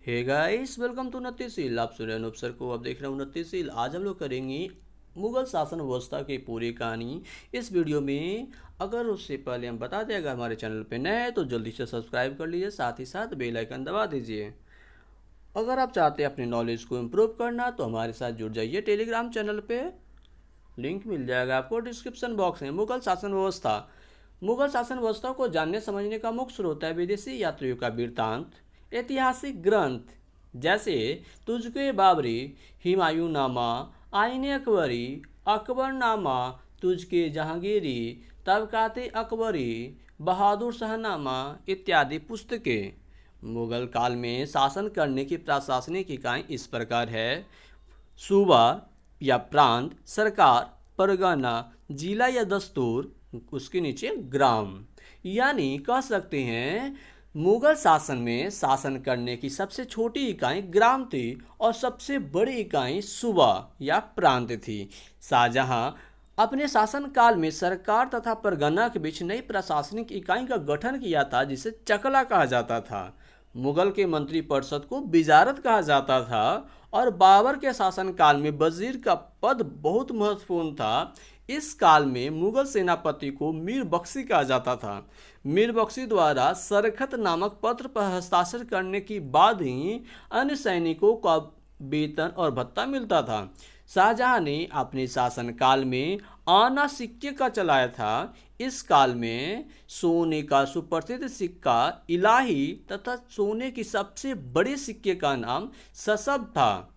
Hey guys, welcome to Unnatisheel. आप सुन रहे हैं अनूप सर को। अब देख रहे हैं उन्नतिशील। आज हम लोग करेंगे मुगल शासन व्यवस्था की पूरी कहानी इस वीडियो में। अगर उससे पहले हम बता दें, अगर हमारे चैनल पे नए हैं तो जल्दी से सब्सक्राइब कर लीजिए, साथ ही साथ बेल आइकन दबा दीजिए। अगर आप चाहते हैं अपनी नॉलेज को इम्प्रूव करना तो हमारे साथ जुड़ जाइए टेलीग्राम चैनल पे। लिंक मिल जाएगा आपको डिस्क्रिप्शन बॉक्स में। मुगल शासन व्यवस्था। मुगल शासन व्यवस्था को जानने समझने का मुख्य स्रोत है विदेशी यात्रियों का वृत्तांत, ऐतिहासिक ग्रंथ जैसे तुजके बाबरी, हुमायूंनामा, आईन अकबरी, अकबरनामा, तुजके जहांगीरी, तबकाते अकबरी, बहादुर शाहनामा इत्यादि पुस्तकें। मुगल काल में शासन करने की प्रशासनिक इकाई इस प्रकार है: सूबा या प्रांत, सरकार, परगना, जिला या दस्तूर, उसके नीचे ग्राम। यानी कह सकते हैं मुगल शासन में शासन करने की सबसे छोटी इकाई ग्राम थी और सबसे बड़ी इकाई सूबा या प्रांत थी। शाहजहां अपने शासनकाल में सरकार तथा परगना के बीच नई प्रशासनिक इकाई का गठन किया था जिसे चकला कहा जाता था। मुगल के मंत्रिपरिषद को विजारत कहा जाता था और बाबर के शासनकाल में वजीर का पद बहुत महत्वपूर्ण था। इस काल में मुगल सेनापति को मीर बख्शी कहा जाता था। मीर बख्शी द्वारा सरखत नामक पत्र पर हस्ताक्षर करने के बाद ही अन्य सैनिकों का वेतन और भत्ता मिलता था। शाहजहां ने अपने शासनकाल में आना सिक्के का चलाया था। इस काल में सोने का सुप्रसिद्ध सिक्का इलाही तथा सोने की सबसे बड़े सिक्के का नाम ससब था।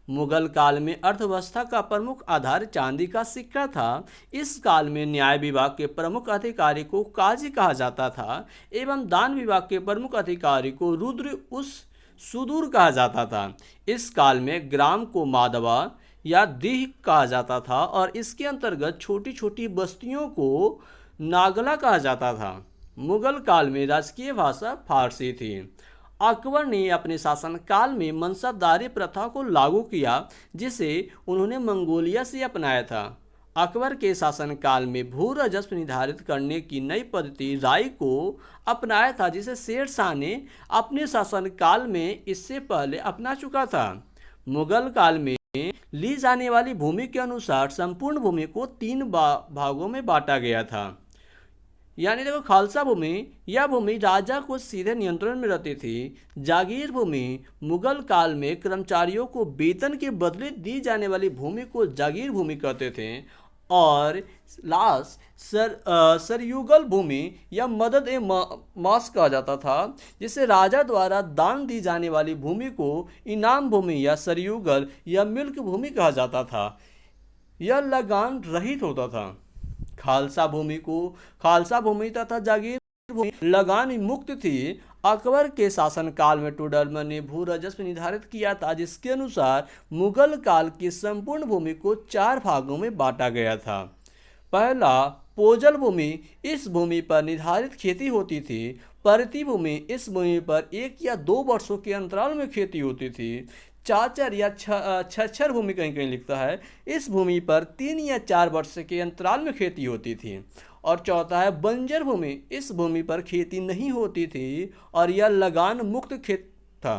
मुगल काल में अर्थव्यवस्था का प्रमुख आधार चांदी का सिक्का था। इस काल में न्याय विभाग के प्रमुख अधिकारी को काजी कहा जाता था एवं दान विभाग के प्रमुख अधिकारी को रुद्र उस सुदूर कहा जाता था। इस काल में ग्राम को मादवा या दीह कहा जाता था और इसके अंतर्गत छोटी छोटी बस्तियों को नागला कहा जाता था। मुगल काल में राजकीय भाषा फारसी थी। अकबर ने अपने शासनकाल में मनसबदारी प्रथा को लागू किया जिसे उन्होंने मंगोलिया से अपनाया था। अकबर के शासनकाल में भू राजस्व निर्धारित करने की नई पद्धति राय को अपनाया था जिसे शेर शाह ने अपने शासनकाल में इससे पहले अपना चुका था। मुगल काल में ली जाने वाली भूमि के अनुसार संपूर्ण भूमि को तीन भागों में बांटा गया था। यानी देखो, खालसा भूमि, यह भूमि राजा को सीधे नियंत्रण में रहती थी। जागीर भूमि, मुगल काल में कर्मचारियों को वेतन के बदले दी जाने वाली भूमि को जागीर भूमि कहते थे। और लास्ट सरयुगल भूमि या मदद ए मास कहा जाता था, जिसे राजा द्वारा दान दी जाने वाली भूमि को इनाम भूमि या सरयुगल या मिल्क भूमि कहा जाता था। यह लगान रहित होता था। खालसा भूमि तथा जागीर भूमि लगान मुक्त थी। अकबर के शासनकाल में टोडरमल ने भू राजस्व निर्धारित किया था जिसके अनुसार मुगल काल की संपूर्ण भूमि को चार भागों में बांटा गया था। पहला, पोजल भूमि। इस भूमि पर निर्धारित खेती होती थी। परती भूमि, इस भूमि पर 1 या 2 वर्षों के अंतराल में खेती होती थी। चाचर या छछर भूमि कहीं कहीं लिखता है, इस भूमि पर 3 या 4 वर्ष के अंतराल में खेती होती थी। और चौथा है बंजर भूमि। इस भूमि पर खेती नहीं होती थी और यह लगान मुक्त खेत था।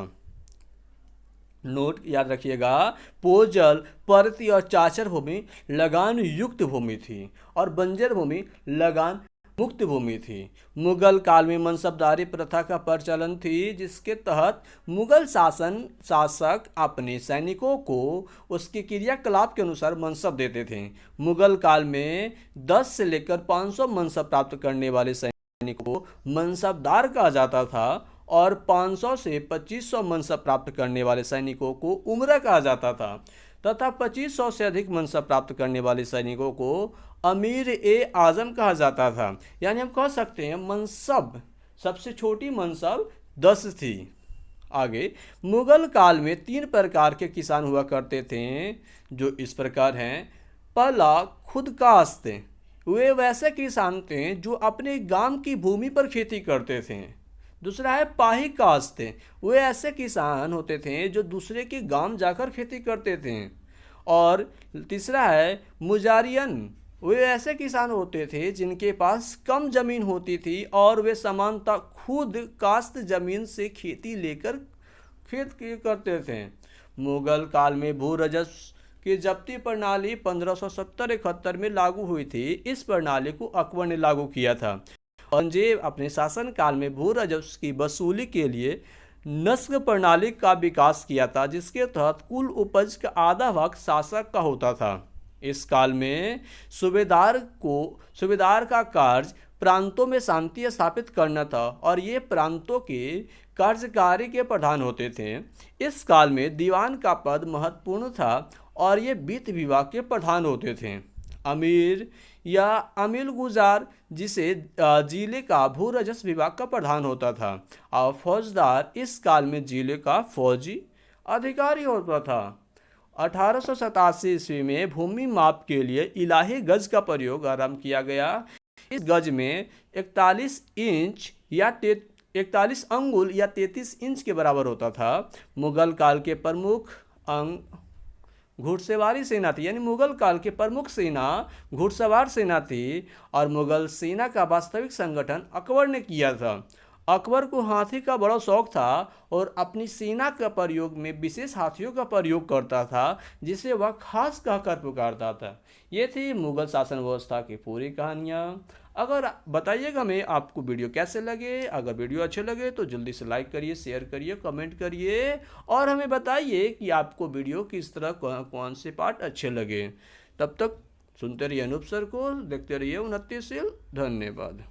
नोट याद रखिएगा, पोजल, परती और चाचर भूमि लगान युक्त भूमि थी और बंजर भूमि लगान मुक्त भूमि थी। मुगल काल में मनसबदारी प्रथा का प्रचलन थी जिसके तहत मुगल शासक अपने सैनिकों को उसके क्रियाकलाप के अनुसार मनसब देते थे। मुगल काल में 10 से लेकर 500 मनसब प्राप्त करने वाले सैनिकों को मनसबदार कहा जाता था और 500 से 2500 मनसब प्राप्त करने वाले सैनिकों को उमरा कहा जाता था तथा 2500 से अधिक मनसब प्राप्त करने वाले सैनिकों को अमीर ए आजम कहा जाता था। यानी हम कह सकते हैं मनसब, सबसे छोटी मनसब 10 थी। आगे, मुगल काल में 3 प्रकार के किसान हुआ करते थे जो इस प्रकार हैं। पहला, खुद काश्त। वे वैसे किसान थे जो अपने गांव की भूमि पर खेती करते थे। दूसरा है पाही काश्त। वे ऐसे किसान होते थे जो दूसरे के गांव जाकर खेती करते थे। और तीसरा है मुजारियन। वे ऐसे किसान होते थे जिनके पास कम जमीन होती थी और वे सामान्यतः खुद काश्त जमीन से खेती लेकर किया करते थे। मुगल काल में भू राजस्व की जब्ती प्रणाली 1570-71 में लागू हुई थी। इस प्रणाली को अकबर ने लागू किया था। औरंगजेब अपने शासनकाल में भू राजस्व की वसूली के लिए नस्ल प्रणाली का विकास किया था, जिसके तहत कुल उपज का आधा भाग शासक का होता था। इस काल में सूबेदार का कार्य प्रांतों में शांति स्थापित करना था और ये प्रांतों के कार्यकारी के प्रधान होते थे। इस काल में दीवान का पद महत्वपूर्ण था और ये वित्त विभाग के प्रधान होते थे। अमीर या अमील गुजार जिसे जिले का भू राजस्व विभाग का प्रधान होता था और फौजदार इस काल में जिले का फौजी अधिकारी होता था। 1887 ईस्वी में भूमि माप के लिए इलाही गज का प्रयोग आरंभ किया गया। इस गज में 41 अंगुल या 33 इंच के बराबर होता था। मुगल काल के प्रमुख अंग घुड़सवारी सेना थी, यानी मुगल काल के प्रमुख सेना घुड़सवार सेना थी और मुगल सेना का वास्तविक संगठन अकबर ने किया था। अकबर को हाथी का बड़ा शौक था और अपनी सेना का प्रयोग में विशेष हाथियों का प्रयोग करता था, जिसे वह खास कहकर पुकारता था। ये थी मुगल शासन व्यवस्था की पूरी कहानियाँ। अगर बताइएगा मैं आपको वीडियो कैसे लगे। अगर वीडियो अच्छे लगे तो जल्दी से लाइक करिए, शेयर करिए, कमेंट करिए और हमें बताइए कि आपको वीडियो किस तरह कौन से पार्ट अच्छे लगे। तब तक सुनते रहिए अनूप सर को, देखते रहिए 29 धन्यवाद।